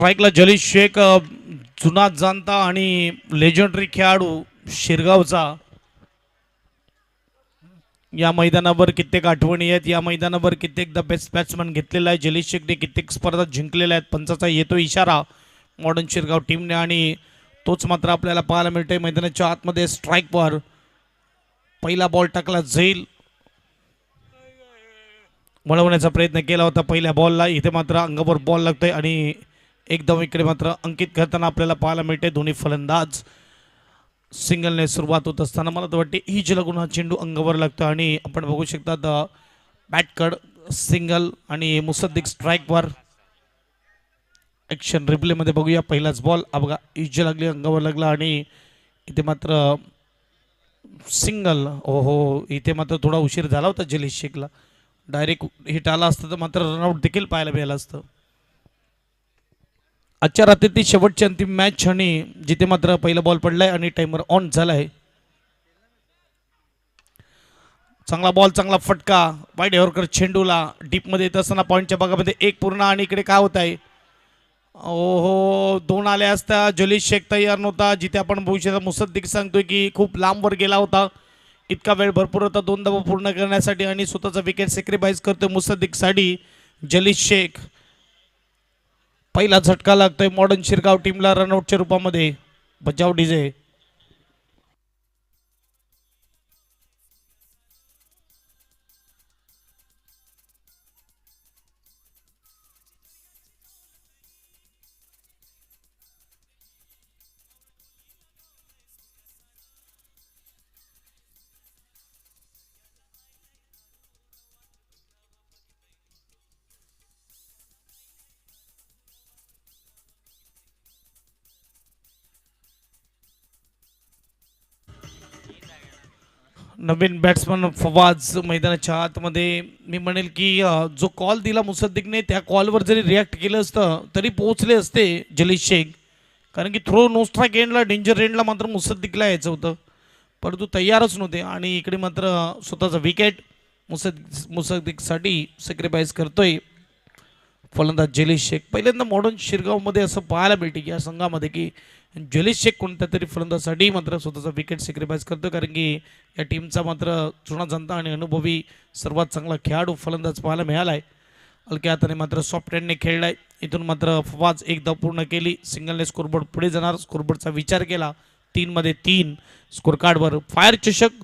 स्ट्राईकला जलीश शेख जुना जाणता आणि लेजंडरी खेळाडू शिरगावचा. या मैदानावर कित्येक आठवणी आहेत. या मैदानावर कित्येक द बेस्ट बॅट्समन घेतलेला आहे. जलीश शेखने कित्येक स्पर्धा जिंकलेल्या आहेत. पंचाचा येतो इशारा मॉडर्न शिरगाव टीमने आणि तोच मात्र आपल्याला पाहायला मिळतोय मैदानाच्या आतमध्ये. स्ट्राईकवर पहिला बॉल टाकला जाईल, वळवण्याचा प्रयत्न केला होता पहिल्या बॉलला. इथे मात्र अंगावर बॉल लागतोय आणि एकदम इकडे मात्र अंकित करताना आपल्याला पाहायला मिळते. दोन्ही फलंदाज सिंगलने सुरुवात होत असताना मला तर वाटते हिच लागून हा चेंडू अंगावर लागतो आणि आपण बघू शकता बॅटकड सिंगल आणि मुसद्दिक स्ट्राईकवर. ॲक्शन रिप्लेमध्ये बघूया. पहिलाच बॉल बघा हिच लागली, अंगावर लागला आणि इथे मात्र सिंगल. हो, इथे मात्र थोडा उशीर झाला होता जलीश शेखला. डायरेक्ट हिट आला असतं तर मात्र रनआउट देखील पाहायला मिळालं असतं. आजच्या रात्रीची शेवटची अंतिम मॅच आणि जिथे मात्र पहिला बॉल पडलाय आणि टाइमर ऑन झालाय. चांगला बॉल, चांगला फटका वाईट हेवरकर चेंडूला डीपमध्ये येत असताना पॉईंटच्या भागामध्ये एक पूर्ण आणि इकडे काय होत आहे. ओहो, दोन आले असता. जलीश शेख तयार नव्हता. जिथे आपण बघू शकता मुसद्दिक सांगतोय की खूप लांबवर गेला होता. इतका वेळ भरपूर होता दोन धावा पूर्ण करण्यासाठी आणि स्वतःचा विकेट सॅक्रिफाईस करतोय मुसद्दिकसाठी जलीश शेख. पहिला झटका लागतोय मॉडर्न शिरगाव टीमला रनआउटच्या रूपामध्ये. बजाव डीजे. नवीन बॅट्समन फवाज मैदानाच्या आतमध्ये. मी म्हणेल की जो कॉल दिला मुसद्दिकने त्या कॉलवर जरी रिॲक्ट केलं असतं तरी पोहोचले असते जलीश शेख. कारण की थ्रो नो स्ट्राईक एंडला डेंजर एंडला मात्र मुसद्दिकला यायचं होतं, परंतु तयारच नव्हते आणि इकडे मात्र स्वतःचा विकेट मुसद्दिकसाठी सॅक्रिफाईस करतोय फलंदाज जलीश शेख. पहिल्यांदा मॉडर्न शिरगावमध्ये असं पाहायला मिळते की या संघामध्ये की जलीश शेख कोणत्या तरी फलंदाजसाठी मात्र स्वतःचा विकेट सॅक्रिफाईस करतो. कारण की या टीमचा मात्र जुना जनता आणि अनुभवी सर्वात चांगला खेळाडू फलंदाज पाहायला मिळाला आहे. हलक्या हाताने मात्र सॉफ्ट हँडने खेळलाय. इथून मात्र फवाज एकदा पूर्ण केली. सिंगलने स्कोरबोर्ड पुढे जाणार. स्कोरबोर्डचा विचार केला. 3-3 स्कोर कार्डवर. फायर चषक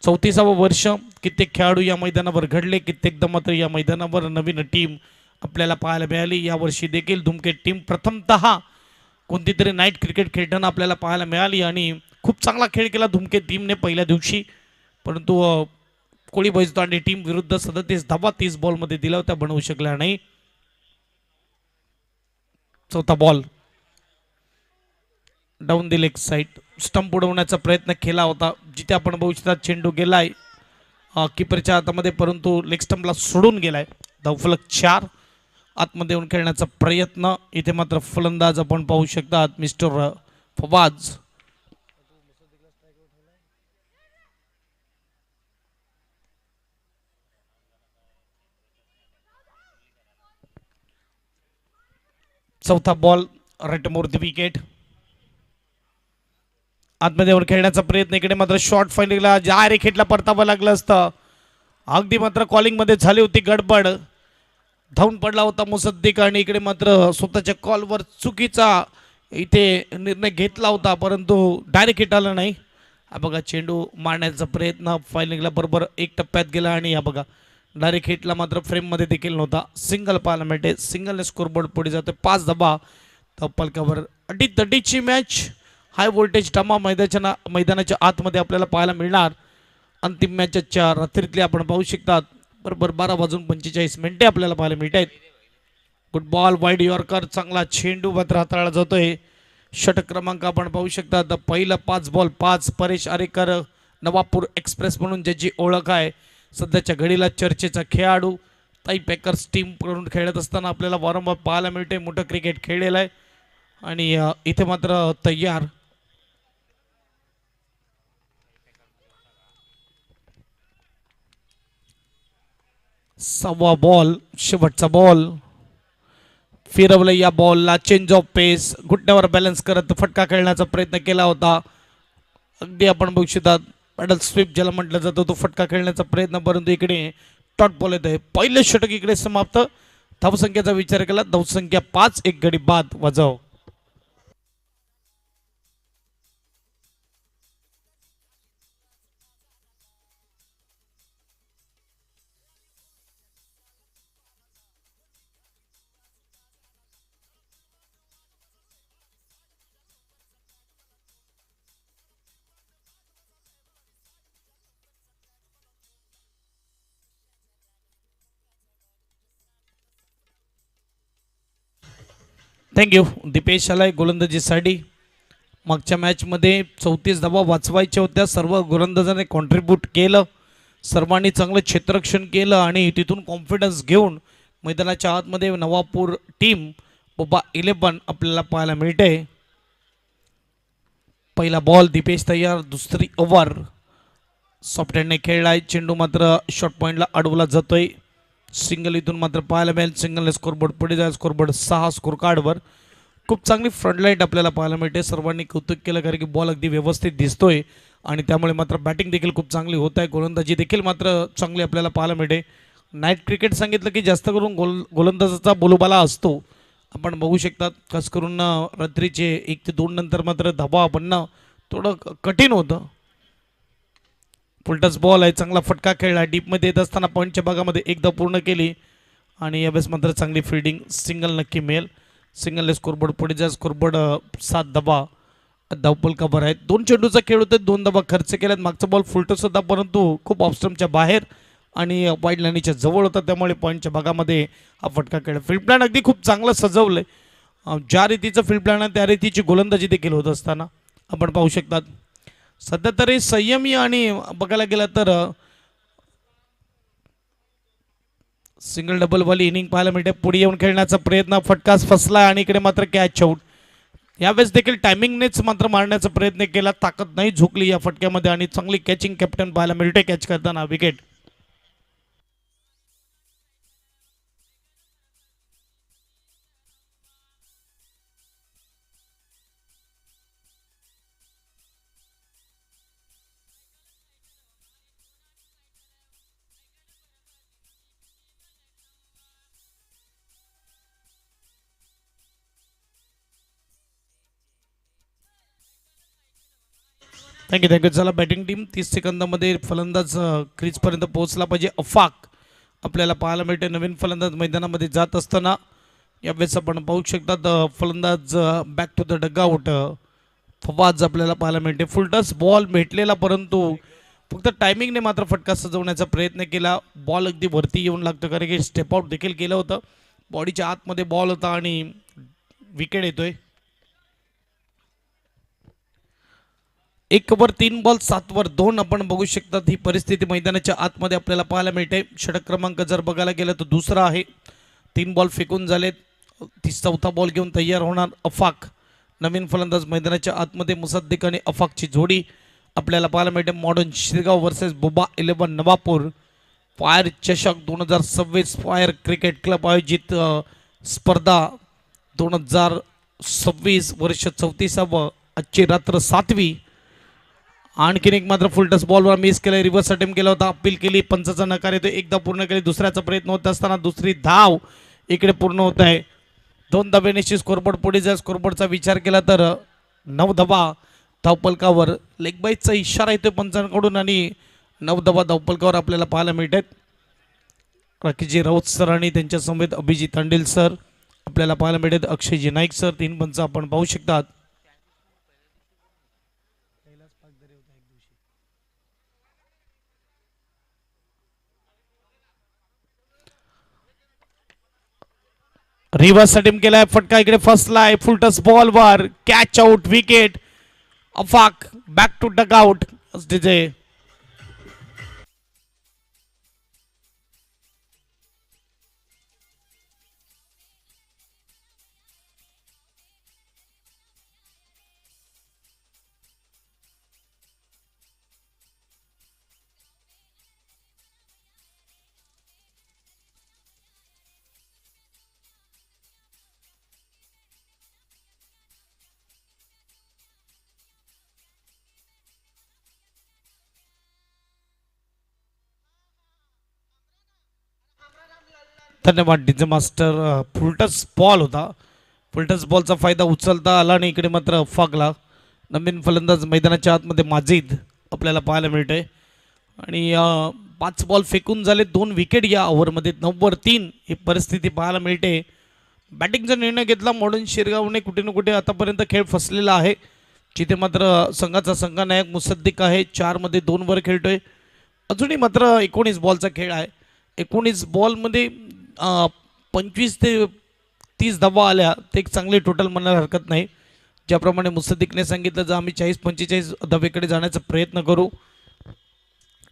34वं वर्ष. कित्येक खेळाडू या मैदानावर घडले. कित्येकदा मात्र या मैदानावर नवीन टीम आपल्याला पाहायला मिळाली. यावर्षी देखील धुमकेट टीम प्रथमतः कोणती तरी नाईट क्रिकेट खेळताना आपल्याला पाहायला मिळाली आणि खूप चांगला खेळ केला धुमकेत टीमने पहिल्या दिवशी. परंतु कोळी बैजदांडी टीम विरुद्ध 37 धावा 30 बॉलमध्ये दिला होता, बनवू शकल्या नाही. चौथा ball down the leg side. Stump उडवण्याचा प्रयत्न केला होता. जिथे आपण बघू शकता चेंडू गेलाय किपरच्या हातामध्ये, परंतु लेग स्टंपला सोडून गेलाय. धावफलक 4. आतमध्ये येऊन खेळण्याचा प्रयत्न. इथे मात्र फलंदाज आपण पाहू शकतात मिस्टर फवाज. चौथा ball right more the wicket. आतमध्ये येऊन खेळण्याचा प्रयत्न. इकडे मात्र शॉर्ट फायनलला ज्या रेखेटला परतावं लागलं असतं. अगदी मात्र कॉलिंगमध्ये झाली होती गडबड. धावून पडला होता मुसद्दिक आणि इकडे मात्र स्वतःच्या कॉलवर चुकीचा इथे निर्णय घेतला होता, परंतु डायरेक्ट हिट आला नाही. हा बघा चेंडू मारण्याचा प्रयत्न फायनलला बरोबर एक टप्प्यात गेला आणि हा बघा डायरेक्ट हिटला मात्र फ्रेममध्ये देखील नव्हता. सिंगल पाहायला मिळते. सिंगलने स्कोरबोर्ड पुढे जातो. 5 धावा तब्बलकावर. अडीतडीची मॅच. हाय व्होल्टेज ड्रामा मैदानाच्या आतमध्ये आपल्याला पाहायला मिळणार. अंतिम मॅचच्या रात्रीतली आपण पाहू शकतात. बरोबर 12:45 आपल्याला पाहायला मिळत आहेत. Good ball wide yorker. चांगला चेंडू मात्र हाताळला जातोय. षटक क्रमांक आपण पाहू शकता. पहिलं 5 बॉल 5. परेश आरेकर नवापूर एक्सप्रेस म्हणून ज्याची ओळख आहे. सध्याच्या घडीला चर्चेचा खेळाडू. ताई पॅकर्स टीम कडून खेळत असताना आपल्याला वारंवार पाहायला मिळते. मोठं क्रिकेट खेळलेलं आहे आणि इथे मात्र तयार. सहावा बॉल शेवटचा बॉल. फिरवलं या बॉलला, चेंज ऑफ पेस, घुटण्यावर बॅलन्स करत फटका खेळण्याचा प्रयत्न केला होता. अगदी आपण बघू शकता पॅडल स्वीप ज्याला म्हटलं जातं तो फटका खेळण्याचा प्रयत्न, परंतु इकडे टॉट बॉल येत आहे. पहिलं षटक इकडे समाप्त. धावसंख्येचा विचार केला, धावसंख्या 5, एक गडी बाद वजाव. थँक्यू. दीपेश आलाय गोलंदाजीसाठी. मागच्या मॅचमध्ये 34 धावा वाचवायच्या होत्या, सर्व गोलंदाजांनी कॉन्ट्रीब्यूट केलं, सर्वांनी चांगलं क्षेत्ररक्षण केलं आणि तिथून कॉन्फिडन्स घेऊन मैदानाच्या आतमध्ये नवापूर टीम बोबा 11 आपल्याला पाहायला मिळते. पहिला बॉल दीपेश तयार, दुसरी ओव्हर सॉफ्ट हँडने खेळलाय, चेंडू मात्र शॉर्ट पॉईंटला अडवला जातोय. सिंगल इथून मात्र पाहायला मिळेल, सिंगल स्कोरबोर्ड पुढे जाईल, स्कोरबोर्ड 6 स्कोर कार्डवर. खूप चांगली फ्रंट लाईट आपल्याला पाहायला मिळते, सर्वांनी कौतुक केलं कारण की बॉल अगदी व्यवस्थित दिसतोय आणि त्यामुळे मात्र बॅटिंग देखील खूप चांगली होत आहे, गोलंदाजी देखील मात्र चांगली आपल्याला पाहायला मिळते. नाईट क्रिकेट सांगितलं की जास्त करून गोलंदाजाचा बोलबाला असतो. आपण बघू शकतात खास करून रात्रीचे 1 ते 2 नंतर मात्र धाबा बनणं थोडं कठीण होतं. फुलटस बॉल आहे, चांगला फटका खेळला, डीपमध्ये येत असताना पॉईंटच्या भागामध्ये एकदा पूर्ण केली आणि यावेळेस मात्र चांगली फिल्डिंग, सिंगल नक्की मिळेल. सिंगल स्कोरबोर्ड पुढे जा, स्कोरबोर्ड 7 धाबा, धावपल कव्हर आहेत. 2 चेंडूचा खेळ होते, 2 धाबा खर्च केल्यात. मागचा बॉल फुलटस होता परंतु खूप ऑफस्टमच्या बाहेर आणि वाईड लाईनीच्या जवळ होता, त्यामुळे पॉईंटच्या भागामध्ये हा फटका खेळला. फील्ड प्लॅन अगदी खूप चांगलं सजवलं आहे, ज्या रीतीचं फील्ड प्लॅन आहे त्या रीतीची गोलंदाजी देखील होत असताना आपण पाहू शकतात. सध्या तरी संयमी आणि बघायला गेलं तर सिंगल डबल वाली इनिंग पाहायला मिळते. पुढे येऊन खेळण्याचा प्रयत्न, फटकाच फसला आणि इकडे मात्र कॅच आउट. यावेळेस देखील टायमिंगनेच मात्र मारण्याचा प्रयत्न केला, ताकद नाही झुकली या फटक्यामध्ये आणि चांगली कॅचिंग कॅप्टन पाहायला मिळते कॅच करताना. विकेट. थँक्यू. चला बॅटिंग टीम 30 सेकंदामध्ये फलंदाज क्रीजपर्यंत पोहोचला पाहिजे. अफाक आपल्याला पाहायला मिळते, नवीन फलंदाज मैदानामध्ये जात असताना. यावेळेस आपण पाहू शकतात फलंदाज back to the dugout Fawaz आपल्याला पाहायला मिळते. फुलटस बॉल भेटलेला परंतु फक्त टायमिंगने मात्र फटका सजवण्याचा प्रयत्न केला. बॉल अगदी वरती येऊन लागतो कारण की स्टेप आउट देखील केलं होतं, बॉडीच्या आतमध्ये बॉल होता आणि विकेट येतोय. 1 ओव्हर 3 बॉल 7 वर 2 आपण बघू शकतात ही परिस्थिती मैदानाच्या आतमध्ये आपल्याला पाहायला मिळते. षटक क्रमांक जर बघायला गेलं तर दुसरा आहे. 3 बॉल फेकून झालेत, चौथा बॉल घेऊन तयार होणार अफाक. नवीन फलंदाज मैदानाच्या आतमध्ये मुसद्दिक आणि अफाकची जोडी आपल्याला पाहायला मिळते. Modern Shirgaon versus Boba 11 Navapur fire चषक 2026 फायर क्रिकेट क्लब आयोजित स्पर्धा 2026 वर्ष 34व, आजची रात्र 7वी. आणखीन एक मात्र फुलटस बॉलवर मिस केलं, रिव्हर्स अटेम्प्ट केला होता, अपील केली, पंचाचा नकार येतो. एकदा पूर्ण केली, दुसऱ्याचा प्रयत्न होत असताना दुसरी धाव इकडे पूर्ण होत आहे. 2 धाब्यानिशी स्कोरबोर्ड पुढे जा, स्कोरबोर्डचा विचार केला तर 9 धाबा धावपलकावर. लेग बाईचा इशारा येतोय पंचांकडून आणि 9 धाबा धावपलकावर आपल्याला पाहायला मिळतात. राखीजी राऊत सर आणि त्यांच्या समवेत अभिजित अंडेल सर आपल्याला पाहायला मिळतात. अक्षयजी नाईक सर, 3 पंच आपण पाहू शकतात. रिव्हर्स अटेम्प्ट केलाय, फटका इकडे फसलाय, फुलटस बॉलवर catch out, wicket. Afaq back to dugout. धन्यवाद डीजे मास्टर. फुलटस बॉल होता. फुलटस बॉलचा फायदा उचलता आला आणि इकडे मात्र फागला. नवीन फलंदाज मैदानाच्या आतमध्ये माजिद आपल्याला पाहायला मिळतोय आणि 5 बॉल फेकून झाले, 2 विकेट या ओव्हरमध्ये. 9-3 ही परिस्थिती पाहायला मिळते. बॅटिंगचा निर्णय घेतला मॉडर्न शिरगावने. कुठे ना कुठे आतापर्यंत खेळ फसलेला आहे, जिथे मात्र संघाचा संघनायक मुसद्दिक आहे. 4 मध्ये 2 वर खेळतोय. अजूनही मात्र 19 बॉलचा खेळ आहे. 19 बॉलमध्ये 25 ते 30 धावा आल्या, ते एक चांगली टोटल म्हणायला हरकत नाही. ज्याप्रमाणे मुसद्दिकने सांगितलं, जर आम्ही 40-45 धावेकडे जाण्याचा प्रयत्न करू,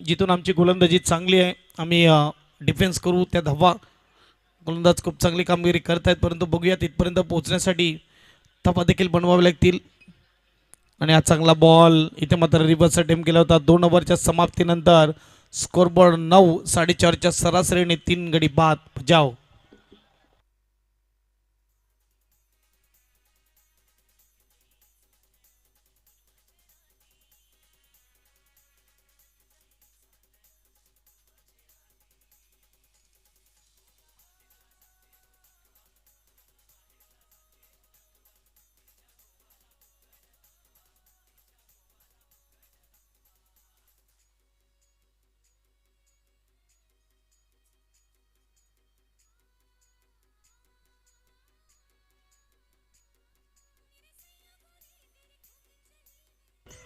जिथून आमची गोलंदाजी चांगली आहे, आम्ही डिफेन्स करू, त्या धावा गोलंदाज खूप चांगली कामगिरी करत आहेत. परंतु बघूया तिथपर्यंत पोहोचण्यासाठी धावा देखील बनवावे लागतील. आणि हा चांगला बॉल इथे मात्र रिव्हर्स अटेम्प्ट केला होता. 2 ओव्हरच्या समाप्तीनंतर स्कोरबोर्ड 9, 4.5च्या सरासरीने 3 गडी बाद बजाव.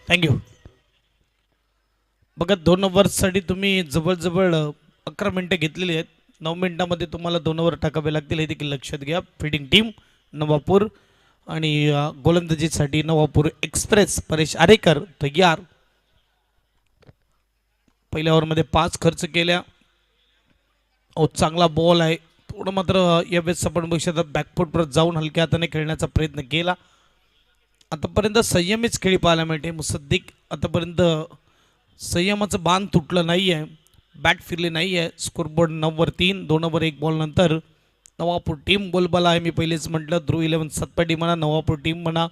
थँक्यू. बघा 2 ओव्हर्ससाठी तुम्ही जवळजवळ 11 मिनटं घेतलेली आहेत. 9 मिनिटांमध्ये तुम्हाला 2 ओव्हर टाकावे लागतील, हे देखील लक्षात घ्या. फिडिंग टीम नवापूर आणि गोलंदाजीसाठी नवापूर एक्सप्रेस परेश आरेकर तयार. पहिल्या ओव्हरमध्ये 5 खर्च केल्या. चांगला बॉल आहे. थोडं मात्र यावेळेस आपण बघू शकता बॅकफुटवर जाऊन हलक्या हाताने खेळण्याचा प्रयत्न केला. आतापर्यंत संयमीच खेळी पाहायला मिळते. मुसद्दिक आतापर्यंत संयमाचं बाण तुटलं नाही आहे, बॅट फिरली नाही आहे. स्कोरबोर्ड 9-3, 2 ओव्हर 1 बॉल नंतर नवापूर टीम बोलबाला आहे. मी पहिलेच म्हटलं, ध्रुव 11 सतपाटी म्हणा, नवापूर टीम म्हणा,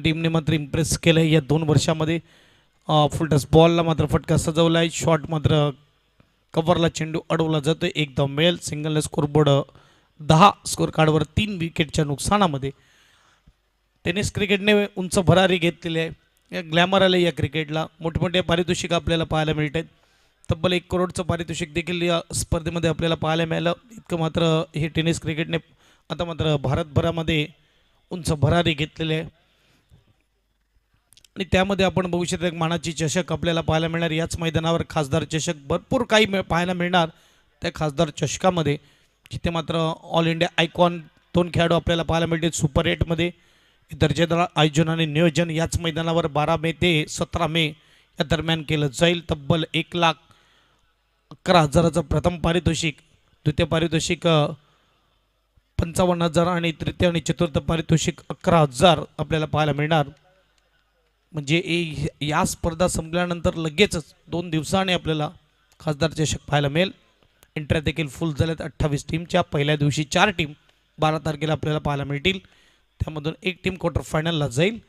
टीमने मात्र इम्प्रेस केलं आहे या 2 वर्षामध्ये. फुलटस बॉलला मात्र फटका सजवला आहे. शॉट मात्र कव्हरला चेंडू अडवला जातोय. 1 धाव मिळेल. सिंगलने स्कोरबोर्ड 10, स्कोर कार्डवर 3 विकेटच्या नुकसानामध्ये. टेनिस क्रिकेटने उंच भरारी घेतलेली आहे. या ग्लॅमर आले या क्रिकेटला. मोठमोठे पारितोषिक आपल्याला पाहायला मिळत आहेत. तब्बल 1 करोडचं पारितोषिक देखील या स्पर्धेमध्ये आपल्याला पाहायला मिळालं. इतकं मात्र हे टेनिस क्रिकेटने आता मात्र भारतभरामध्ये उंच भरारी घेतलेली आहे. आणि त्यामध्ये आपण बघू शकतो एक मानाची चषक आपल्याला पाहायला मिळणार. याच मैदानावर खासदार चषक भरपूर काही पाहायला मिळणार. त्या खासदार चषकामध्ये जिथे मात्र ऑल इंडिया आयकॉन 2 खेळाडू आपल्याला पाहायला मिळतील. सुपर 8मध्ये दर्जेदार आयोजन आणि नियोजन याच मैदानावर 12 मे ते 17 मे या दरम्यान केलं जाईल. तब्बल 1,11,000चं प्रथम पारितोषिक, द्वितीय पारितोषिक 55,000 आणि तृतीय आणि चतुर्थ पारितोषिक 11,000 आपल्याला पाहायला मिळणार. म्हणजे या स्पर्धा संपल्यानंतर लगेचच 2 दिवसांनी आपल्याला खासदार चषक पाहायला मिळेल. एंट्र्या देखील फुल झाल्यात 28 टीमच्या. पहिल्या दिवशी 4 टीम 12 तारखेला आपल्याला पाहायला मिळतील. त्यामधून 1 टीम क्वार्टर फायनलला जाईल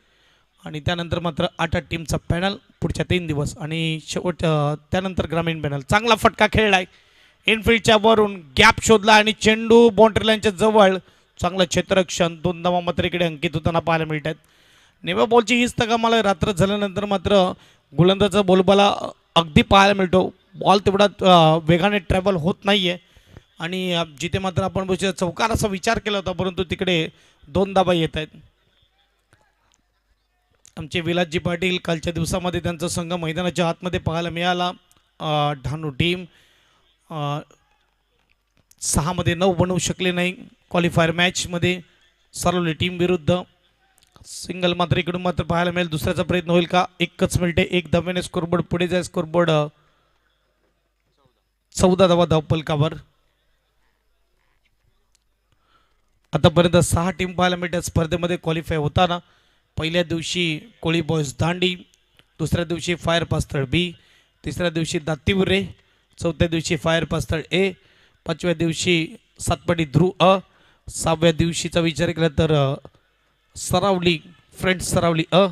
आणि त्यानंतर मात्र 8 टीमचा पॅनल पुढच्या 3 दिवस आणि शेवट त्यानंतर ग्रामीण पॅनल. चांगला फटका खेळलाय. इनफिल्डच्या वरून गॅप शोधला आणि चेंडू बाउंड्री लाईनच्या जवळ. चांगलं क्षेत्ररक्षण. 2 धावा मात्र इकडे अंकित होताना पाहायला मिळत आहेत. नेव्या बॉलची हीच तका मला रात्र झाल्यानंतर मात्र गोलंदाजा बोलबाला अगदी पाहायला मिळतो. बॉल तेवढा वेगाने ट्रॅव्हल होत नाही आहे आणि जिथे मात्र आपण चौकार असा विचार केला होता, परंतु तिकडे 2 धावा येत आहेत. आमचे विलासजी पाटील कालच्या दिवसामध्ये त्यांचा संघ मैदानाच्या आतमध्ये पाहायला मिळाला. ढाणू टीम 6 मध्ये 9 बनवू शकले नाही क्वालिफायर मॅचमध्ये सरवली टीम विरुद्ध. सिंगल मात्र इकडून मात्र पाहायला मिळेल. दुसऱ्याचा प्रयत्न होईल का? 1च मिनिटे 1 धावेने स्कोरबोर्ड पुढे जाईल. स्कोरबोर्ड 14 धावा धावपलकावर. आतापर्यंत 6 टीम पाहायला मिळतात स्पर्धेमध्ये क्वालिफाय होताना. पहिल्या दिवशी कोळी बॉयज दांडी, दुसऱ्या दिवशी फायर पास्थळ बी, तिसऱ्या दिवशी दातिवरे, चौथ्या दिवशी फायर पास्थळ ए, 5व्या दिवशी सातपाटी ध्रुव अ, 6व्या दिवशीचा विचार केला तर सरावली फ्रेंड्स सरावली अ.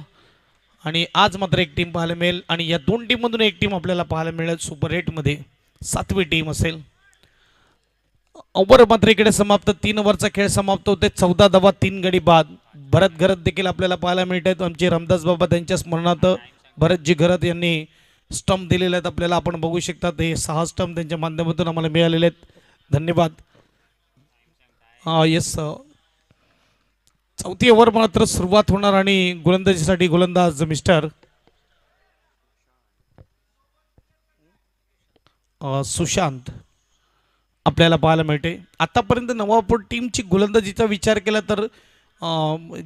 आणि आज मात्र 1 टीम पाहायला मिळेल आणि या 2 टीममधून 1 टीम आपल्याला पाहायला मिळेल सुपर 8मध्ये. 7वी टीम असेल. ओव्हर मात्र इकडे समाप्त, 3 ओव्हरचा खेळ समाप्त होते. 14 धावा 3 गडी बाद. भरत घरत देखील आपल्याला पाहायला मिळत आहेत. आमचे रामदास बाबा त्यांच्या स्मरणार्थ भरतजी घरत यांनी स्टंप दिलेले आहेत आपल्याला, आपण बघू शकतात. हे 6 स्टंप त्यांच्या माध्यमातून आम्हाला मिळालेले आहेत. धन्यवाद. येस, चौथी ओव्हर मात्र सुरुवात होणार आणि गोलंदाजीसाठी गोलंदाज मिस्टर सुशांत आपल्याला पाहायला मिळते. आतापर्यंत नवापूर टीमची गोलंदाजीचा विचार केला तर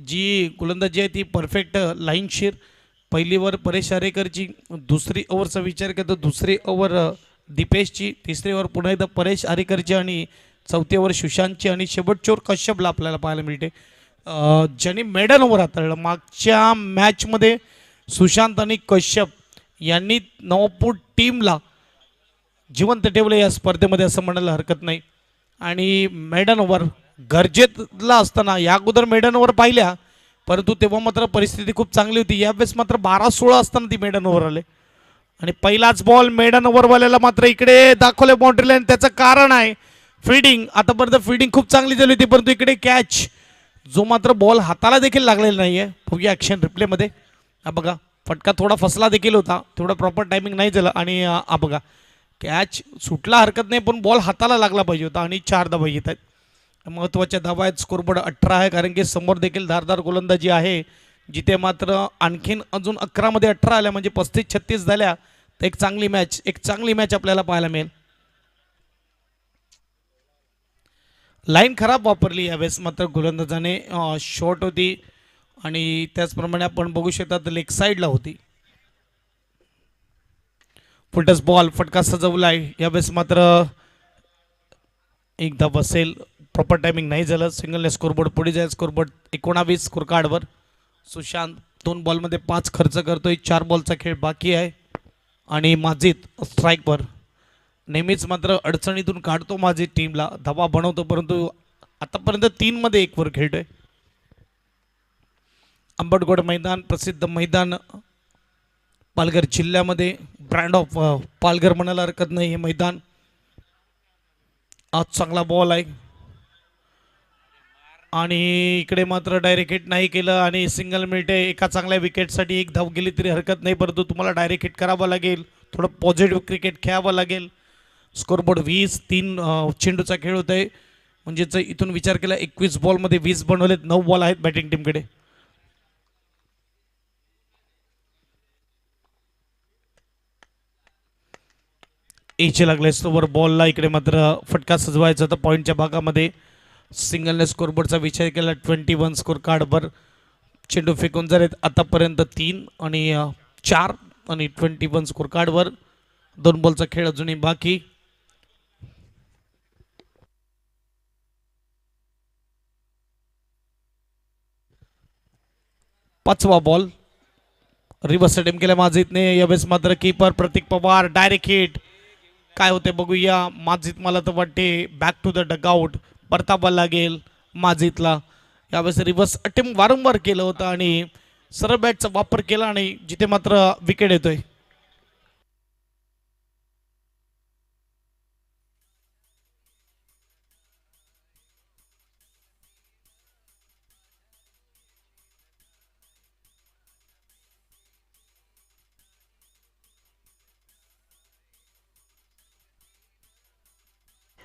जी गोलंदाजी आहे ती परफेक्ट लाईनशीर. पहिली ओव्हर परेश आरेकरची, दुसरी ओव्हरचा विचार केला तर दुसरी ओव्हर दीपेशची, तिसरी ओव्हर पुन्हा एकदा परेश आरेकरची आणि चौथी ओव्हर सुशांतची आणि शेवटची ओव्हर कश्यपला आपल्याला पाहायला मिळते. ज्यांनी मेडन ओव्हर हाताळलं मागच्या मॅचमध्ये सुशांत आणि कश्यप यांनी नवापूर टीमला जिवंत ठेवलं या स्पर्धेमध्ये असं म्हणायला हरकत नाही. आणि मेडन ओव्हर गरजेला असताना या अगोदर मेडन ओव्हर पाहिल्या, परंतु तेव्हा मात्र परिस्थिती खूप चांगली होती. यावेळेस मात्र 12-16 असताना ती मेडन ओव्हर आले आणि पहिलाच बॉल मेडन ओव्हरवाल्याला मात्र इकडे दाखवले बाउंड्री लाईन. त्याचं कारण आहे फिल्डिंग. आतापर्यंत फिल्डिंग खूप चांगली झाली होती, परंतु इकडे कॅच जो मात्र बॉल हाताला देखील लागलेला नाही आहे. बघूया ॲक्शन रिप्लेमध्ये. हा बघा, फटका थोडा फसला देखील होता, थोडं प्रॉपर टायमिंग नाही झालं आणि हा बघा कॅच सुटला हरकत नाही, पण बॉल हाताला लागला पाहिजे होता आणि 4 धावा येत आहेत. महत्त्वाच्या धावा आहेत. स्कोरबोर्ड 18 आहे, कारण की समोर देखील धारदार गोलंदाजी आहे. जिथे मात्र आणखीन अजून 11मध्ये 18 आल्या म्हणजे 35-36 झाल्या तर एक चांगली मॅच आपल्याला पाहायला मिळेल. लाईन खराब वापरली यावेळेस मात्र गोलंदाजाने, शॉर्ट होती आणि त्याचप्रमाणे आपण बघू शकता लेग साईडला होती. फुलटस बॉल फटका सजवलाय. यावेळेस मात्र एकदा बसेल, प्रॉपर टायमिंग नाही झालं. सिंगलने स्कोरबोर्ड पुढे जाईल. स्कोरबोर्ड 19 स्कोर कार्डवर. सुशांत 2 बॉलमध्ये 5 खर्च करतोय. 4 बॉलचा खेळ बाकी आहे आणि माजिद स्ट्राईकवर. नेहमीच मात्र अडचणीतून काढतो माजिद टीमला, धावा बनवतो, परंतु आतापर्यंत 3 मध्ये 1 वर खेळतोय. अंबटगोड मैदान प्रसिद्ध मैदान पालघर जिल्ह्यामध्ये, ब्रँड ऑफ पालघर म्हणायला हरकत नाही हे मैदान. आज चांगला बॉल आहे आणि इकडे मात्र डायरेक्ट हिट नाही केलं आणि सिंगल मिळते. एका चांगल्या विकेटसाठी 1 धाव गेली तरी हरकत नाही, परंतु तुम्हाला डायरेक्ट हिट करावं लागेल, थोडं पॉझिटिव्ह क्रिकेट खेळावं लागेल. स्कोरबोर्ड 20-3 चेंडूचा खेळ होत आहे, म्हणजेच इथून विचार केला 21 बॉलमध्ये 20 बनवलेत. 9 बॉल आहेत बॅटिंग टीमकडे. एचे लागले ओव्हर बॉलला. इकडे मात्र फटका सजवायचा होता पॉईंटच्या भागामध्ये. सिंगलने स्कोरबोर्डचा विचार केला. 21 स्कोर कार्डवर चेंडू फेकून झालेत आतापर्यंत 3 आणि 4 आणि 21 स्कोर कार्डवर 2 बॉलचा खेळ अजूनही बाकी. पाचवा बॉल रिव्हर्स अटेम्प्ट केला माजिदने. यावेळेस मात्र कीपर प्रतीक पवार डायरेक्ट हिट. काय होते बघूया. माजिद मला तर वाटते बॅक टू द डगआउट परतावा लागेल माजिदला. यावेळेस रिव्हर्स अटेम्प्ट वारंवार केलं होतं आणि सरळ बॅटचा वापर केला आणि जिथे मात्र विकेट येतोय.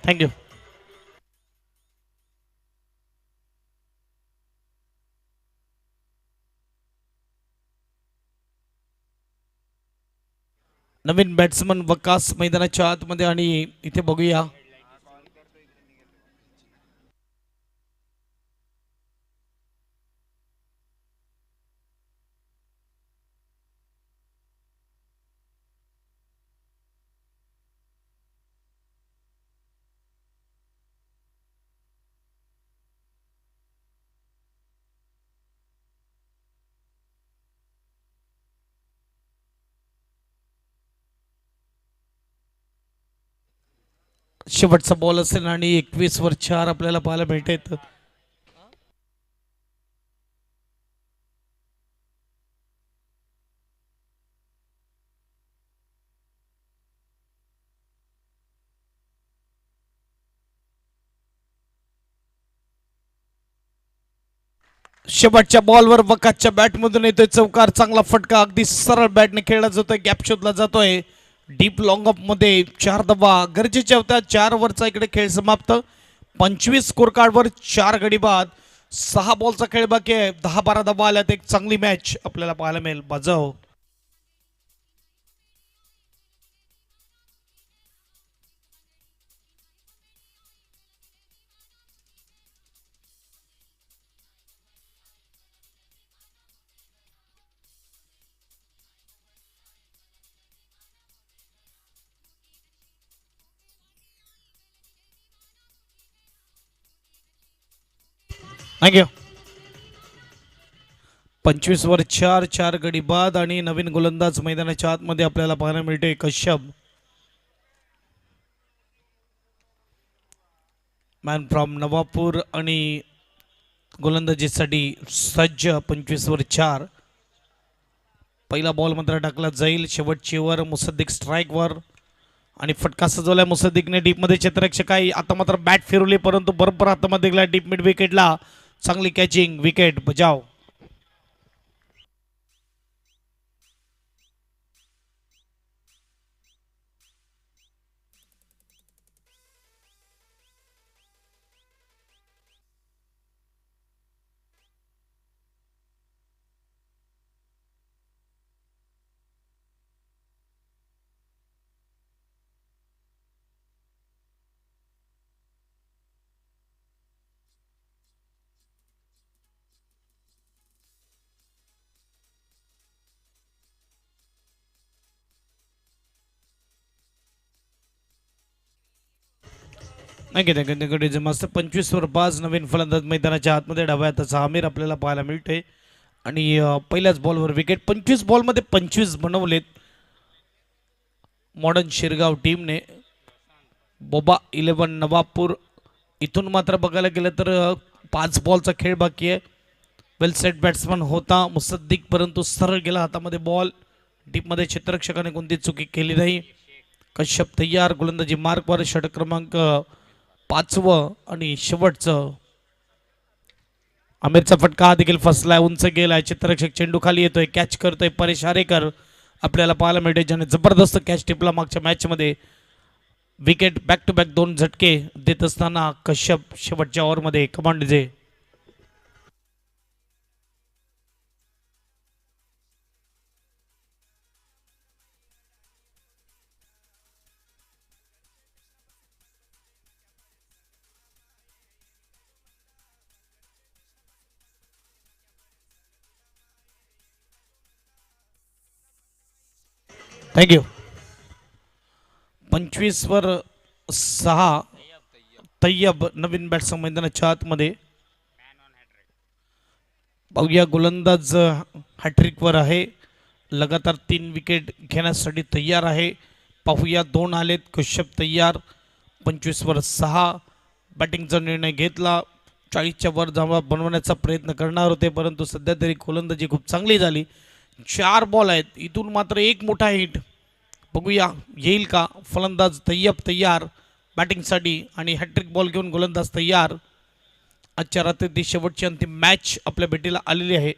थँक्यू. नवीन बॅट्समन वकास मैदानाच्या आतमध्ये आणि इथे बघूया. शेवटचा बॉल असेल आणि 21 वर 4 आपल्याला पाहायला मिळते. शेवटच्या बॉलवर वकातच्या बॅटमधून येतोय चौकार, चांगला फटका, अगदी सरळ बॅटने खेळला जातोय, गॅप शोधला जातोय डीप लॉंग अप मध्ये. 4 धावा गरजेच्या होत्या. 4 ओव्हरचा इकडे खेळ समाप्त. 25 स्कोर कार्डवर 4 गडी बाद. 6 बॉलचा खेळ बाकी आहे. 10-12 धावा आल्यात. एक चांगली मॅच आपल्याला पाहायला मिळेल. बजाव. थँक्यू. 25 वर 4 गडी बाद आणि नवीन गोलंदाज मैदानाच्या आतमध्ये आपल्याला पाहायला मिळते कश्यप. मॅन फ्रॉम नवापूर आणि गोलंदाजीसाठी सज्ज. 25 वर 4. पहिला बॉल मात्र टाकला जाईल. शेवटची ओव्हर मुसद्दिक स्ट्राईक वर आणि फटका सजवलाय मुसद्दिकने डीपमध्ये. क्षेत्ररक्षक आहे आता मात्र बॅट फिरवली परंतु बरोबर हातामध्ये गेला डीप मिड विकेटला. चांगली कॅचिंग, विकेट, बजाव. नाही घेते मस्त. 25 वर 5 नवीन फलंदाज मैदानाच्या आतमध्ये डाव्या हाताचा आमिर आपल्याला पाहायला मिळतोय आणि पहिल्याच बॉलवर विकेट. 25 बॉलमध्ये 25 बनवलेत मॉडर्न शिरगाव टीमने. बोबा 11 नवापूर. इथून मात्र बघायला गेलं तर 5 बॉलचा खेळ बाकी आहे. वेल सेट बॅट्समन होता मुसद्दिक परंतु सरळ गेला हातामध्ये बॉल. डीपमध्ये क्षेत्ररक्षकाने कोणती चुकी केली नाही. कश्यप तयार गोलंदाजी मार्कवर. षटक क्रमांक 5वं आणि शेवटचं. आमिरचा फटका हा देखील फसलाय, उंच गेलाय. चित्ररक्षक चेंडू खाली येतोय, कॅच करतोय परेश आरेकर आपल्याला पाहायला मिळते ज्याने जबरदस्त कॅच टिपला मागच्या मॅच मध्ये. विकेट बॅक टू बॅक 2 झटके देत असताना कश्यप शेवटच्या ओव्हरमध्ये. कमांड जे. थँक्यू. 25 वर 6 तय्यब नवीन बॅट्समन मैदानाच्या आतमध्ये. बघूया गोलंदाज हॅट्रिकवर आहे. लगातार 3 विकेट घेण्यासाठी तयार आहे. पाहूया 2 आलेत. कश्यप तयार. 25 वर 6 बॅटिंगचा निर्णय घेतला. 40च्या वर धावा बनवण्याचा प्रयत्न करणार होते परंतु सध्या तरी गोलंदाजी खूप चांगली झाली. 4 बॉल आहेत. इथून मात्र एक मोठा हिट बघूया येईल का. फलंदाज तय्यब तयार बॅटिंगसाठी आणि हॅट्रिक बॉल घेऊन गोलंदाज तयार. आजच्या रात्री शेवटची अंतिम मॅच आपल्या भेटीला आलेली आहे.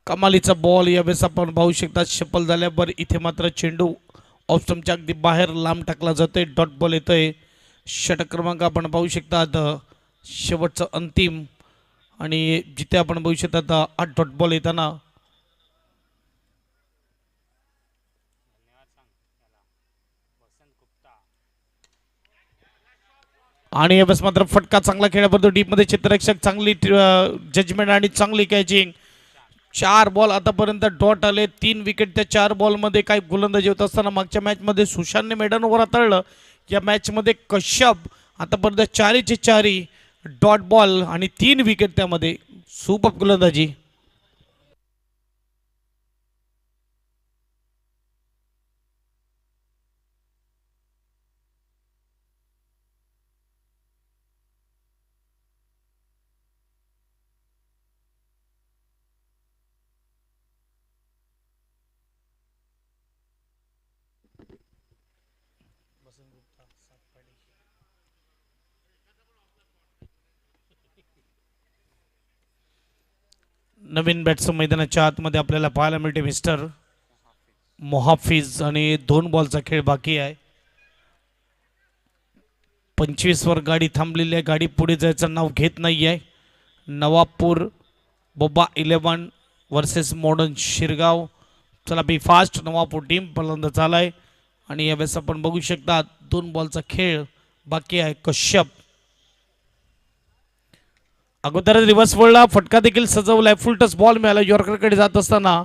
कमालीचा बॉल यावेळेस आपण पाहू शकता. शफल झाल्यावर इथे मात्र चेंडू ऑफ स्टंपच्या अगदी बाहेर लांब टाकला जातोय. डॉट बॉल येतोय. षटक क्रमांक आपण पाहू शकता शेवटचं अंतिम आणि जिथे आपण बघू शकता 8 डॉट बॉल येताना. आणि यावेळेस मात्र फटका चांगला खेळल्याबद्दल डीपमध्ये क्षेत्ररक्षक चांगली जजमेंट आणि चांगली कॅचिंग. 4 बॉल आतापर्यंत डॉट आले. 3 विकेट त्या 4 बॉलमध्ये. काही गोलंदाजी होत असताना मागच्या मॅचमध्ये सुशांतने मैदानावर हाताळलं. या मॅचमध्ये कश्यप आतापर्यंत 4चे 4 डॉट बॉल आणि 3 विकेट त्यामध्ये. सुपर गोलंदाजी. नवीन बॅट्समन मैदानाच्या आतमध्ये आपल्याला पाहायला मिळते मिस्टर मोहाफिज आणि 2 बॉलचा खेळ बाकी आहे. 25 वर गाडी थांबलेली आहे. गाडी पुढे जायचं नाव घेत नाही आहे. Navapur Boba 11 versus modern Shirgaon. चला बी फास्ट. नवापूर टीम पहिल्यांदा चालाय आणि यावेळेस आपण बघू शकता 2 बॉलचा खेळ बाकी आहे. कश्यप अगोदरच रिव्हर्स बॉलला फटका देखील सजवलाय. फुल टच बॉल मिळाला. यॉर्करकडे जात असताना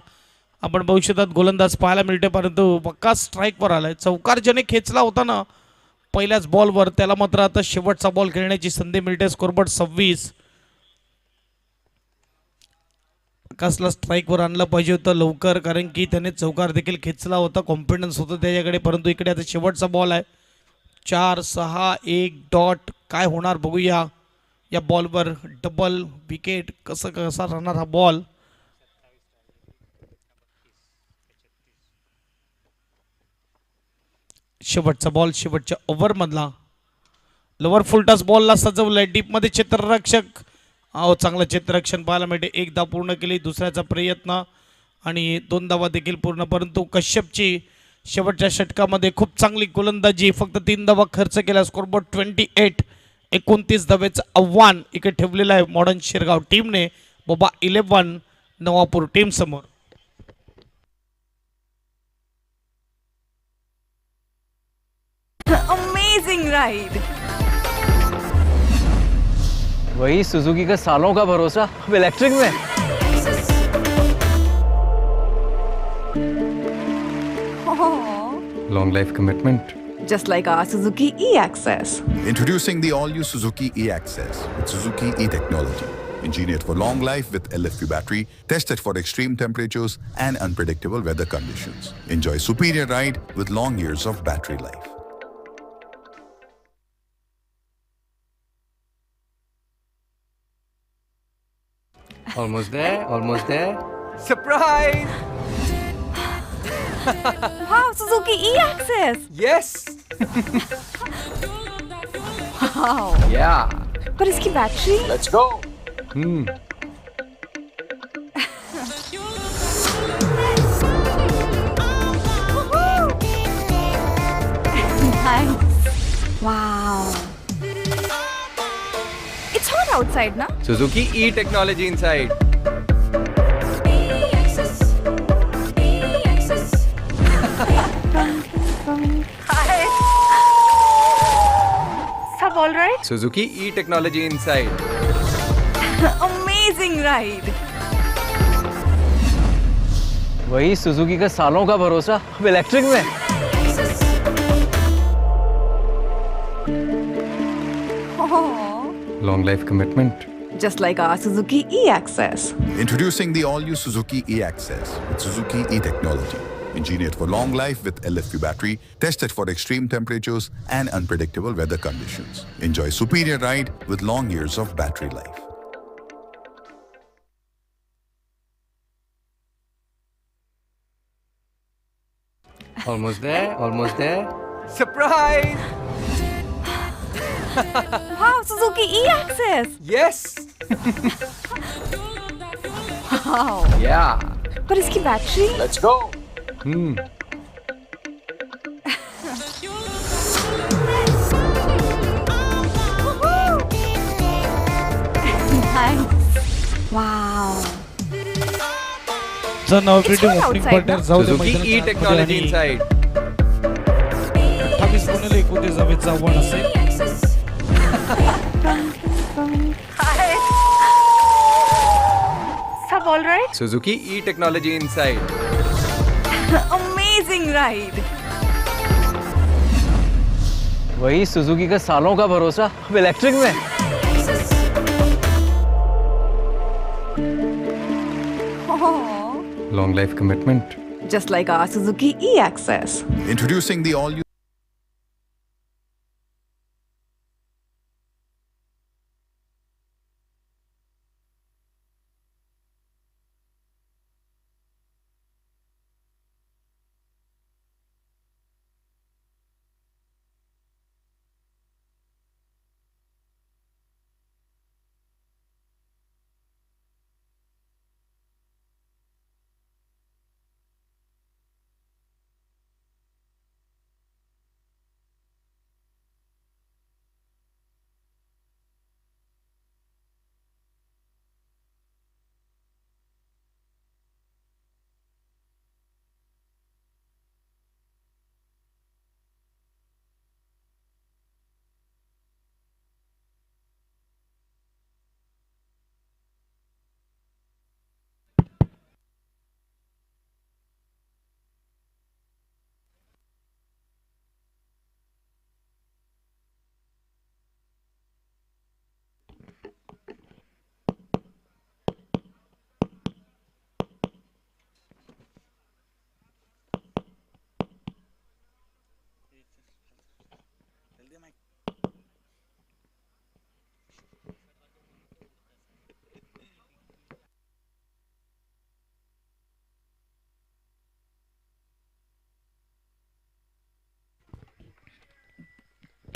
आपण बघू शकतात गोलंदाज पाहायला मिळते, परंतु पक्का स्ट्राईकवर आलाय. चौकार ज्याने खेचला होता ना पहिल्याच बॉलवर, त्याला मात्र आता शेवटचा बॉल खेळण्याची संधी मिळते. स्कोरबोर्ड 26. आकाशला स्ट्राईकवर आणलं पाहिजे होतं लवकर, कारण की त्याने चौकार देखील खेचला होता. कॉन्फिडन्स होतं त्याच्याकडे, परंतु इकडे आता शेवटचा बॉल आहे. 4-6-1 डॉट. काय होणार बघूया. या बॉलवर डबल विकेट कसा राहणार हा बॉल. शेवटचा बॉल शेवटच्या ओव्हरमधला. Lower full toss बॉलला सजवलंय. डीपमध्ये क्षेत्ररक्षक. चांगलं क्षेत्ररक्षण पाहायला मिळते. 1 धाव पूर्ण केली. दुसऱ्याचा प्रयत्न आणि 2 धावा देखील पूर्ण, परंतु कश्यपची शेवटच्या षटकामध्ये खूप चांगली गोलंदाजी. फक्त 3 धावा खर्च केला. स्कोरबोर्ड 28. 29 धावेचं आव्हान इकडे ठेवलेलं आहे मॉडर्न शिरगाव टीमने बोबा 11 नवापूर टीम समोर. Amazing ride. वही सुजुकी का सालों का भरोसा अब इलेक्ट्रिक में. Long life commitment. Just like our Suzuki E-Access. Introducing the all-new Suzuki E-Access with Suzuki E-Technology. Engineered for long life with LFP battery, tested for extreme temperatures and unpredictable weather conditions. Enjoy superior ride with long years of battery life. Almost there, almost there. Surprise! Wow, Suzuki E-Access. Yes. Wow. Yeah. पर इसकी battery. Let's go. Nice. Wow. It's hot outside, na? Suzuki E-Technology inside. Sub all right? Suzuki E-Technology inside. Amazing ride. वही Suzuki का सालों का भरोसा अब electric में. Long life commitment. Just like our Suzuki E-Access. Introducing the all-new Suzuki E-Access with Suzuki E-Technology. Engineered for long life with LFP battery, tested for extreme temperatures and unpredictable weather conditions. Enjoy superior ride with long years of battery life. Almost there, almost there. Surprise! Wow, Suzuki E-Access. Yes. Wow. Yeah. पर इसकी battery. Let's go. Nice. Wow. Now It's hot opening outside, partner ना? जाऊ दे Suzuki मैदानाच्या E-Technology आतमध्ये inside. आणि 28 गुणिले 29 धावेचं आव्हान असेल. सब all right? Suzuki E-Technology inside. Amazing ride. वही सुजुकी का सालों का भरोसा अब इलेक्ट्रिक में. Long life commitment. Just like our Suzuki E-Access. Introducing the all-new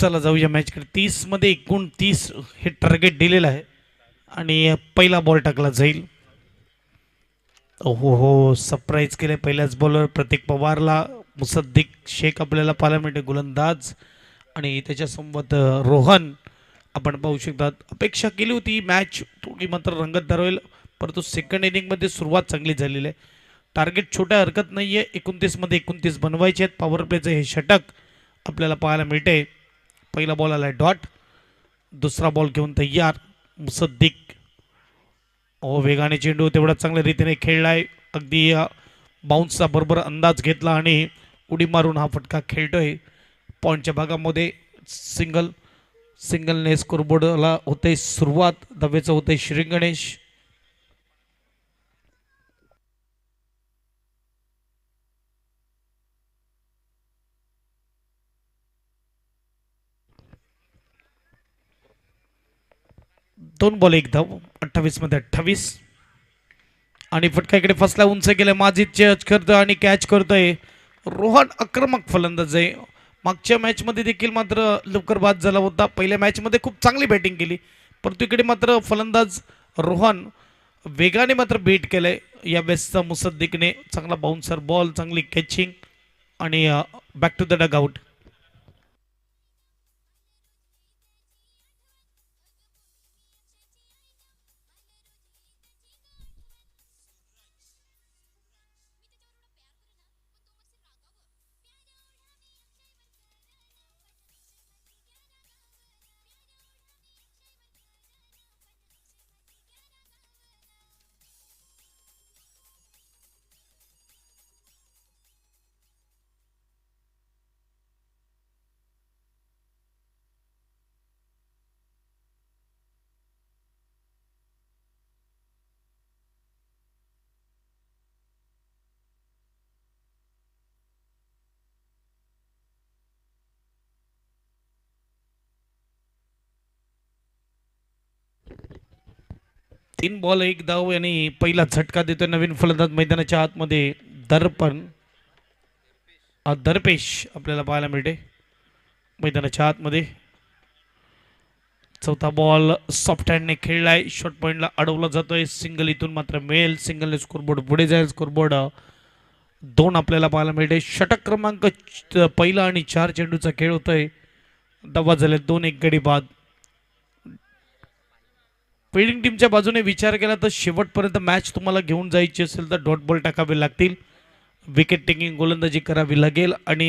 चला जाऊया मॅचकडे. 30 मध्ये 29 हे टार्गेट दिलेलं आहे आणि पहिला बॉल टाकला जाईल. हो सरप्राईज केले पहिल्याच बॉलवर प्रतीक पवारला. मुसद्दिक शेख आपल्याला पाहायला मिळते गोलंदाज आणि त्याच्यासोबत रोहन आपण पाहू शकतात. अपेक्षा केली होती मॅच थोडी मात्र रंगतदार होईल, परंतु सेकंड इनिंगमध्ये सुरुवात चांगली झालेली आहे. टार्गेट छोट्या हरकत नाही आहे. 29 मध्ये 29 बनवायचे आहेत. पॉवर प्लेचं हे षटक आपल्याला पाहायला मिळते. पहिला बॉल आला डॉट, दुसरा बॉल घेऊन तयार मुसद्दिक. वेगाने चेंडू तेवढा चांगल्या रीतीने खेळलाय. अगदी बाउन्सचा बरोबर अंदाज घेतला आणि उडी मारून हा फटका खेळतोय. पॉईंटच्या भागामध्ये सिंगलने स्कोरबोर्डला होते सुरुवात. दवेचं होते श्री गणेश. दोन बॉल एक धाव. 28 मध्ये 28 आणि फटका इकडे फसला. उंच केलं. माझी चेच करतोय आणि कॅच करतोय. रोहन आक्रमक फलंदाज आहे. मागच्या मॅचमध्ये देखील मात्र लवकर बाद झाला होता. पहिल्या मॅचमध्ये खूप चांगली बॅटिंग केली, परंतु इकडे मात्र फलंदाज रोहन वेगाने मात्र बीट केलंय. या बेसचा मुसद्दिकने चांगला बाउन्सर बॉल, चांगली कॅचिंग आणि back to the dugout. तीन बॉल एक धाव आणि पहिला झटका देतोय नवीन फलंदाज मैदानाच्या आतमध्ये दर्पेश आपल्याला पाहायला मिळते मैदानाच्या आतमध्ये. चौथा बॉल सॉफ्ट हँडने खेळलाय. शॉर्ट पॉइंटला अडवला जातोय. सिंगल इथून मात्र मिळेल. सिंगलने स्कोरबोर्ड पुढे जाईल. स्कोरबोर्ड 2 आपल्याला पाहायला मिळते. षटक क्रमांक पहिला आणि 4 चेंडूचा खेळ होतोय. दवा झाले 2 एक गडी बाद. फिल्डिंग टीमच्या बाजूने विचार केला तर शेवटपर्यंत मॅच तुम्हाला घेऊन जायची असेल तर डॉट बॉल टाकावे लागतील. विकेट टेकिंग गोलंदाजी करावी लागेल आणि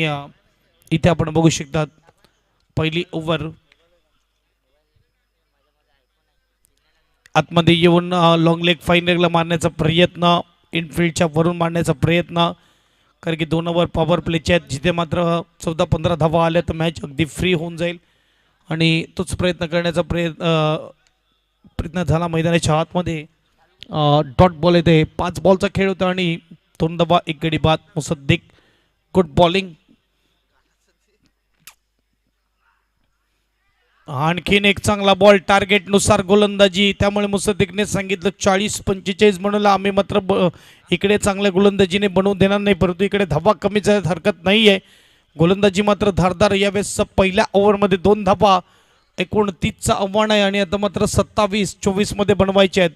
इथे आपण बघू शकतात पहिली ओव्हर आतमध्ये येऊन लॉंग लेग फाईन लेगला मारण्याचा प्रयत्न, इनफिल्डच्या वरून मारण्याचा प्रयत्न, कारण की 2 ओव्हर पॉवर प्लेचे आहेत जिथे मात्र 14-15 धावा आल्या तर मॅच अगदी फ्री होऊन जाईल आणि तोच प्रयत्न करण्याचा प्रयत्न झाला मैदानाच्या आतमध्ये. डॉट बॉल येते. 5 बॉलचा खेळ होता आणि 2 धावा 1 गडी बाद. Mossadegh good bowling. आणखीन एक चांगला बॉल टार्गेट नुसार गोलंदाजी. त्यामुळे मुसद्दिकने सांगितलं 40-45 म्हणून आम्ही मात्र इकडे चांगल्या गोलंदाजीने बनवून देणार नाही, परंतु इकडे धावा कमी जाण्यात हरकत नाही आहे. गोलंदाजी मात्र धारदार. यावेळेस पहिल्या ओव्हरमध्ये 2 धावा. 29चं आव्हान आहे आणि आता मात्र 27-24 मध्ये बनवायचे आहेत.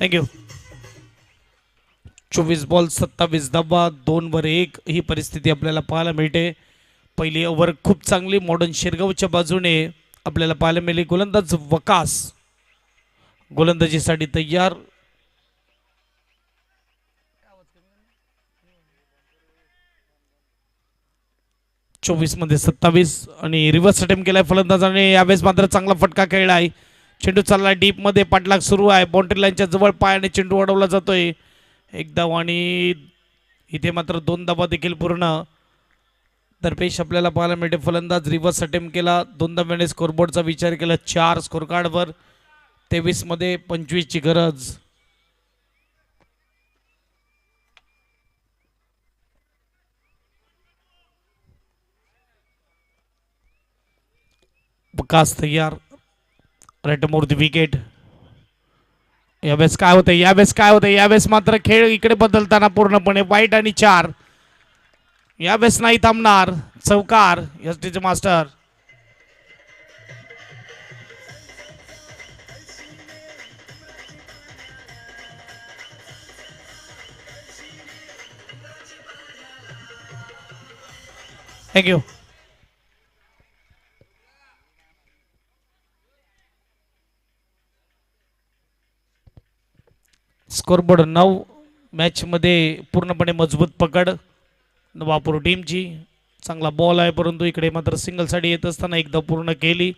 थँक्यू. 24 बॉल 27 धावा 2 वर 1 ही परिस्थिती आपल्याला पाहायला मिळते. पहिली ओव्हर खूप चांगली मॉडर्न शिरगावच्या बाजूने आपल्याला पाहायला मिळाली. गोलंदाज वकास गोलंदाजीसाठी तयार. चोवीस मध्ये 27 आणि रिव्हर्स अटेम्प्ट केलाय फलंदाजाने. यावेळेस मात्र चांगला फटका खेळलाय. चेंडू चाललाय डीप मध्ये. पाठलाग सुरू आहे. बाउंड्री लाईनच्या जवळ पायाने चेंडू अडवला जातोय. 1 धाव आणि इथे मात्र 2 धावा देखील पूर्ण. दरपेश आपल्याला पाहायला मिळते. फलंदाज रिव्हर्स अटेम्प्ट केला. 2 धाव्याने स्कोरबोर्डचा विचार केला. 4 स्कोर कार्डवर. 23 मध्ये 25 ची गरज. वकास तयार, राईट मोर द विकेट. यावेळेस काय होतंय, यावेळेस मात्र खेळ इकडे बदलताना पूर्णपणे वाईट आणि 4. यावेळेस नाही थांबणार, चौकार एसटीचे मास्टर. थँक्यू. स्कोरबोर्ड 9. मॅचमध्ये पूर्णपणे मजबूत पकड नवापूर टीमची. चांगला बॉल आहे, परंतु इकडे मात्र सिंगलसाठी येत असताना एकदा पूर्ण केली.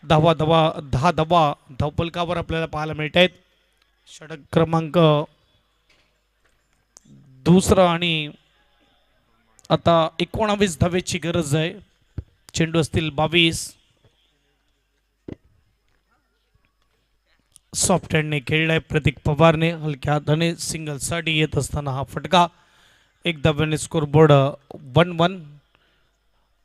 10 धावपलकावर आपल्याला पाहायला मिळत आहेत. षटक क्रमांक 2 आणि आता 19 धावेची गरज आहे. चेंडू असतील 22. सॉफ्ट हँडने खेळलाय प्रतीक पवारने. हलक्या हाताने सिंगलसाठी येत असताना हा फटका. एक धाव्याने स्कोरबोर्ड 1-1.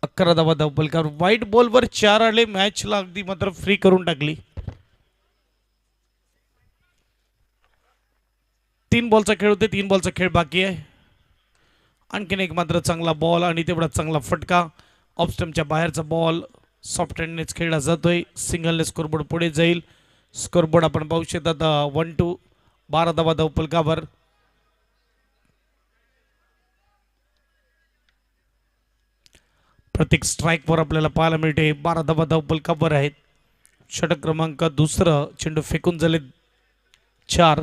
11 धावा धावपलकावर. व्हाईट बॉलवर 4 आले. मॅचला अगदी मात्र फ्री करून टाकली. 3 बॉलचा खेळ होते, 3 बॉलचा खेळ बाकी आहे. आणखीन एक मात्र चांगला बॉल आणि तेवढा चांगला फटका. ऑफ स्टंपच्या बाहेरचा बॉल सॉफ्ट हँडनेच खेळला जातोय. सिंगलने स्कोरबोर्ड पुढे जाईल. स्कोरबोर्ड आपण पाहू शकतात 1-2. 12 धावा धावपलकावर. प्रत्येक स्ट्राईकवर आपल्याला पाहायला मिळते. 12 धावा धावपलकावर आहेत. षटक क्रमांक 2. चेंडू फेकून झाले 4.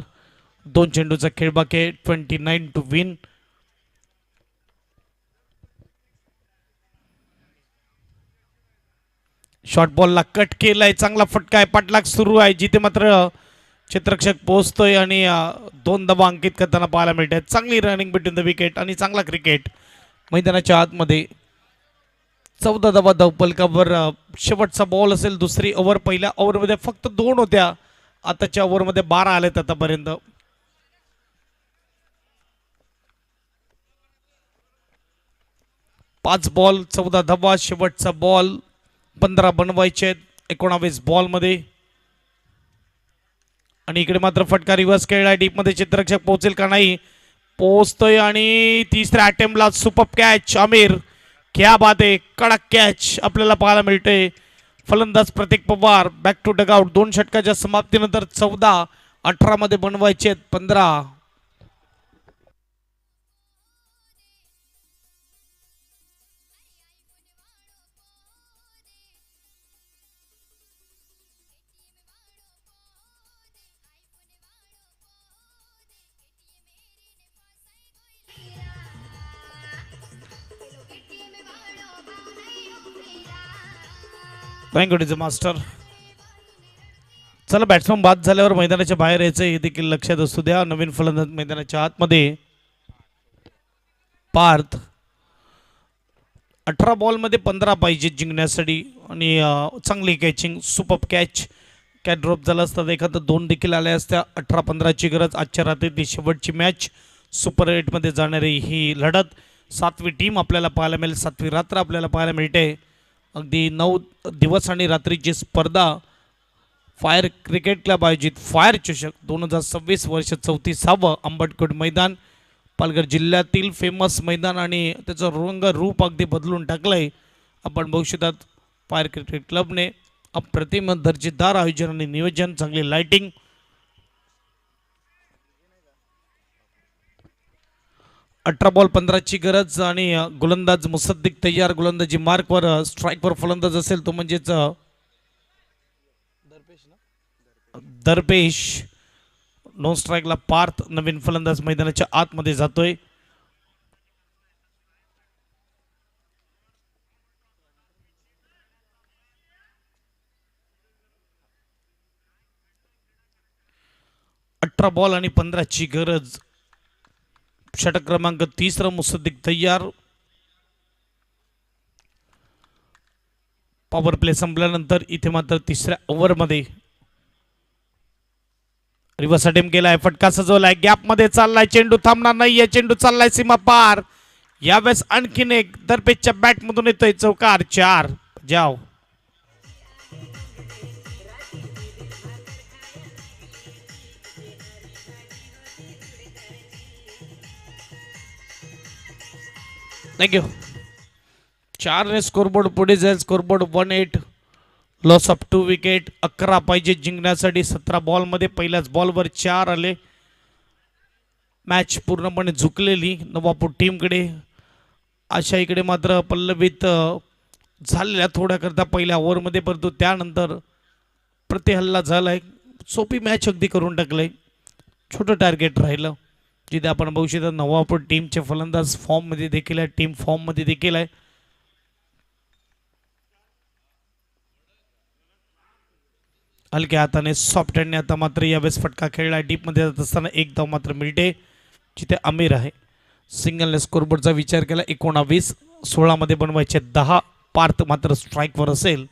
2 चेंडूचा खेळ बाकी आहे. 29 टू विन. शॉर्ट बॉलला कट केलाय. चांगला फटका आहे. पाठलाग सुरू आहे, जिथे मात्र चित्रक्षक पोहोचतोय आणि 2 धावा अंकित करताना पाहायला मिळतात. चांगली रनिंग बिटवीन द विकेट आणि चांगला क्रिकेट मैदानाच्या आतमध्ये. 14 धावा धावपलकावर. शेवटचा बॉल असेल दुसरी ओव्हर. पहिल्या ओव्हरमध्ये फक्त 2 होत्या, आताच्या ओव्हरमध्ये 12 आलेत आतापर्यंत. पाच बॉल 14 धावा. शेवटचा बॉल 15 बनवायचे आहेत 19 बॉलमध्ये. आणि इकडे मात्र फटका रिव्हर्स खेळलाय. डीपमध्ये चित्ररक्षक पोहोचेल का नाही, पोहोचतोय आणि तिसऱ्या अटेम्प्टला सुपर कॅच आमिर. क्या बात आहे, कडक कॅच आपल्याला पाहायला मिळते. फलंदाज प्रतीक पवार बॅक टू डगआउट. 2 षटकाच्या समाप्तीनंतर 14-18 मध्ये बनवायचे आहेत 15. Thank you master. चला, बॅट्समन बाद झाल्यावर मैदानाच्या बाहेर यायचं हे देखील लक्षात असू द्या. नवीन फलंदाज मैदानाच्या आतमध्ये पार्थ. 18 बॉलमध्ये 15 पाहिजे जिंकण्यासाठी आणि चांगली catching. Super catch. Catch drop झाला असता एखादा 2 देखील आल्या असत्या. 18-15ची गरज. आजच्या रात्री शेवटची मॅच. सुपर 8मध्ये जाणारी ही लढत. 7वी टीम आपल्याला पाहायला मिळेल. 7वी रात्र आपल्याला पाहायला मिळते. अगदी 9 दिवस आणि रात्रीची स्पर्धा. फायर क्रिकेट क्लब आयोजित फायर चषक 2026 वर्ष 34वा अंबटकोट मैदान. पालघर जिल्ह्यातील फेमस मैदान आणि त्याचं रंगरूप अगदी बदलून टाकलंय. आपण बघू शकतात फायर क्रिकेट क्लबने अप्रतिम दर्जेदार आयोजन आणि नियोजन, चांगली लाइटिंग. अठरा बॉल 15ची गरज आणि गोलंदाज मुसद्दिक तयार. गोलंदाजी मार्कवर. स्ट्राईकवर फलंदाज असेल तो म्हणजेच दरपेश. नो स्ट्राईकला पार्थ. नवीन फलंदाज मैदानाच्या आतमध्ये जातोय. अठरा बॉल आणि 15ची गरज. षटक क्रमांक 3 मुसद्दिक तयार. पॉवर प्ले संपल्यानंतर इथे मात्र 3ऱ्या ओव्हरमध्ये रिव्हर्स अटेम्प्ट केलाय. फटका सजवलाय. गॅप मध्ये चाललाय. चेंडू थांबणार नाहीये. चेंडू चाललाय सीमा पार. यावेळेस आणखीन एक दरपेशच्या बॅट मधून येतोय चौकार. 4 जाव. थँक्यू. 4 स्कोरबोर्ड पुढे जाईल. स्कोरबोर्ड 1-8. Loss of 2 wicket. 11 पाहिजे जिंकण्यासाठी. 17 बॉलमध्ये पहिल्याच बॉलवर 4 आले. मॅच पूर्णपणे झुकलेली नवापूर टीमकडे. आशा इकडे मात्र पल्लवित झालेल्या थोड्याकरता पहिल्या ओव्हरमध्ये, परंतु त्यानंतर प्रतिहल्ला झालाय. सोपी मॅच अगदी करून टाकलंय. छोटं टार्गेट राहिलं जिथे आपण बघू शकता नवापूर टीमचे फलंदाज फॉर्ममध्ये देखील आहे. टीम फॉर्ममध्ये देखील आहे. हलक्या हाताने सॉफ्ट हँडने आता मात्र यावेळेस फटका खेळला. डीपमध्ये जात असताना एक धाव मात्र मिळते जिथे आमिर आहे. सिंगलने स्कोरबोर्डचा विचार केला. 19. 16 मध्ये बनवायचे 10. पार्थ मात्र स्ट्राईकवर असेल.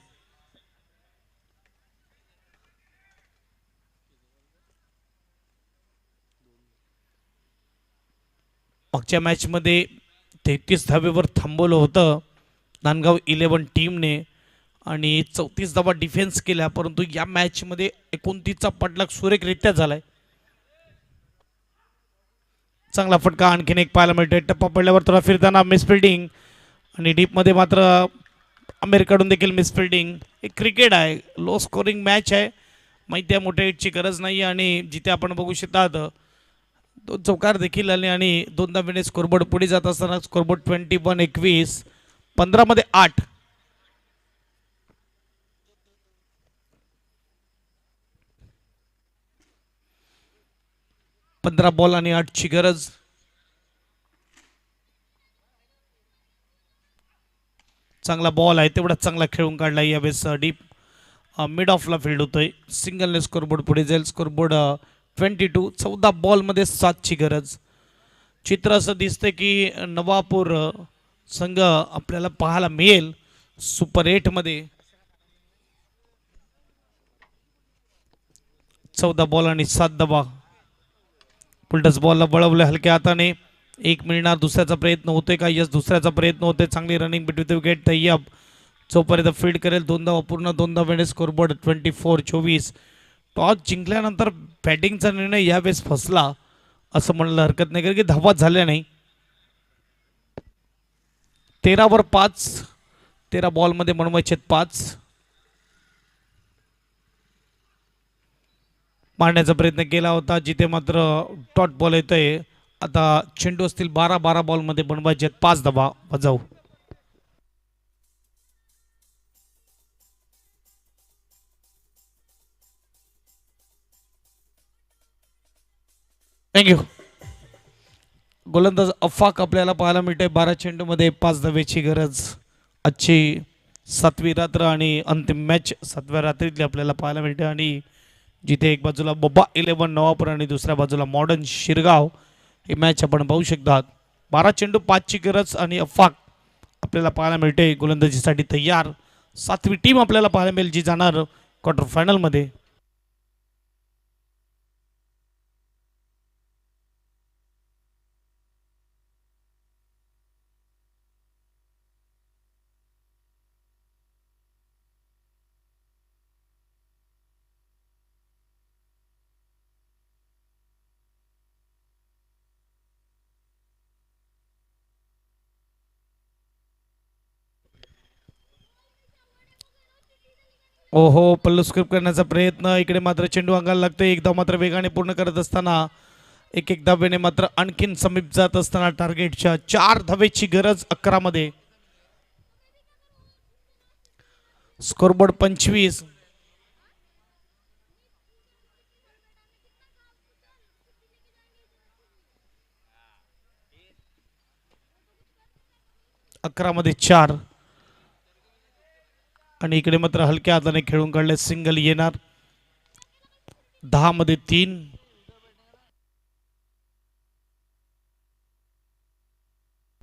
मागच्या मॅचमध्ये 33 धावेवर थांबवलं होतं नांदगाव 11 टीमने आणि 34 धावा डिफेन्स केल्या, परंतु या मॅचमध्ये 29चा पडलाक सुरेखरित्या झालाय. चांगला फटका आणखीन एक पाहायला मिळतोय. टप्पा पडल्यावर थोडा फिरताना मिसफिल्डिंग आणि डीपमध्ये मात्र आमिरकडून देखील मिसफिल्डिंग. एक क्रिकेट आहे, लो स्कोरिंग मॅच आहे. माहिती आहे मोठ्या हिटची गरज नाही आणि जिथे आपण बघू शकता 2 चौकार देखील आले आणि 2 धावेने स्कोरबोर्ड पुढे जात असताना स्कोरबोर्ड 21-21. 15 मध्ये 8. पंधरा बॉल आणि 8ची गरज. चांगला बॉल आहे, तेवढा चांगला खेळून काढला. यावेळेस डीप मिड ऑफला फील्ड होतोय. सिंगलने स्कोरबोर्ड पुढे जाईल. स्कोरबोर्ड 22. 14 बॉलमध्ये 7ची गरज. चित्र असं दिसतंय की नवापूर संघ आपल्याला पाहायला मिळेल सुपर 8 मध्ये. 14 बॉल आणि 7 धावा. पुलटस बॉलला वळवलं हलक्या हाताने. 1 मिळणार. दुसऱ्याचा प्रयत्न होतोय का? यस, दुसऱ्याचा प्रयत्न होतोय. चांगली रनिंग बिटवीन द विकेट. तय्यब जोपर्यंत फील्ड करेल 2 धावा पूर्ण. 2 धावेने स्कोरबोर्ड 24-24. टॉस जिंकल्यानंतर बॅटिंगचा निर्णय यावेळेस फसला असं म्हणायला हरकत नाही, कारण की धावा झाल्या नाही. 13 वर 5. 13 बॉलमध्ये बनवायचे 5. मारण्याचा प्रयत्न केला होता जिथे मात्र डॉट बॉल येतोय. आता चेंडू असतील 12 बॉलमध्ये बनवायचे 5 धावा. बजाव. थँक्यू. गोलंदाज अफाक आपल्याला पाहायला मिळते. 12 चेंडूमध्ये 5 धावेची गरज. आजची 7वी रात्र आणि अंतिम मॅच 7व्या रात्रीतली आपल्याला पाहायला मिळते आणि जिथे एक बाजूला बब्बा 11 नवापूर आणि दुसऱ्या बाजूला मॉडर्न शिरगाव ही मॅच आपण पाहू शकता. 12 चेंडू 5ची गरज आणि अफाक आपल्याला पाहायला मिळते. गोलंदाजीसाठी तयार 7वी टीम आपल्याला पाहायला मिळेल जी जाणार क्वार्टर फायनलमध्ये. ओहो, पल्लू स्क्रिप्ट करण्याचा प्रयत्न. इकडे मात्र चेंडू अंगाला लागतोय. एकदा मात्र वेगाने पूर्ण करत असताना एक धावेने मात्र आणखीन समीप जात असताना टार्गेटच्या 4 धावेची गरज 11 मध्ये. स्कोरबोर्ड 25. अकरा मध्ये 4 आणि इकडे मात्र हलक्या हाताने खेळून काढले. सिंगल येणार. 10 मध्ये 3.